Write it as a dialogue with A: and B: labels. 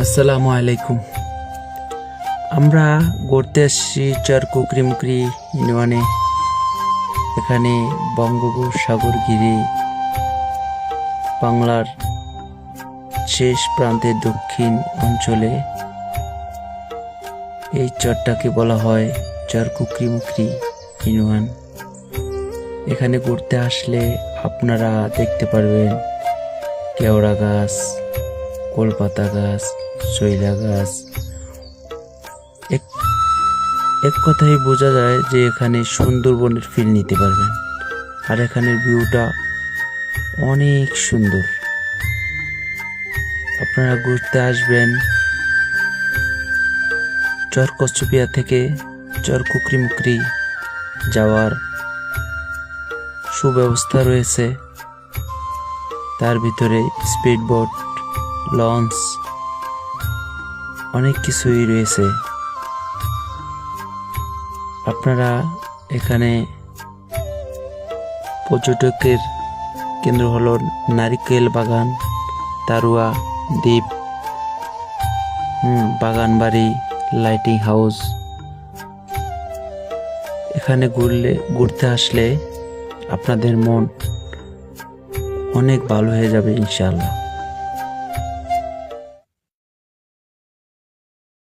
A: আসসালামু আলাইকুম। আমরা ঘুরতে আসছি চরকুকরিমুকরি ইউনিয়নে। এখানে বঙ্গোপসাগর ঘিরে বাংলার শেষ প্রান্তের দক্ষিণ অঞ্চলে এই চরটাকে বলা হয় চরকুকরিমুকরি ইউনিয়ন। এখানে ঘুরতে আসলে আপনারা দেখতে পারবেন কেওড়া গাছ, কলপাতা গাছ, শৈলা গাছ। এক কথায় বোঝা যায় যে এখানে সুন্দরবনের ফিল নিতে পারবেন। আর এখানের ভিউটা অনেক সুন্দর। আপনারা ঘুরতে আসবেন। চর কচ্ছপিয়া থেকে চরকুকরিমুকরি যাওয়ার সুব্যবস্থা রয়েছে। তার ভিতরে স্পিড বোট, লঞ্চ, অনেক কিছুই রয়েছে। আপনারা এখানে পর্যটকের কেন্দ্র হলো নারিকেল বাগান, তারুয়া দ্বীপ, বাগান বাড়ি, লাইটিং হাউস। এখানে ঘুরতে আসলে আপনাদের মন অনেক ভালো হয়ে যাবে ইনশাআল্লাহ।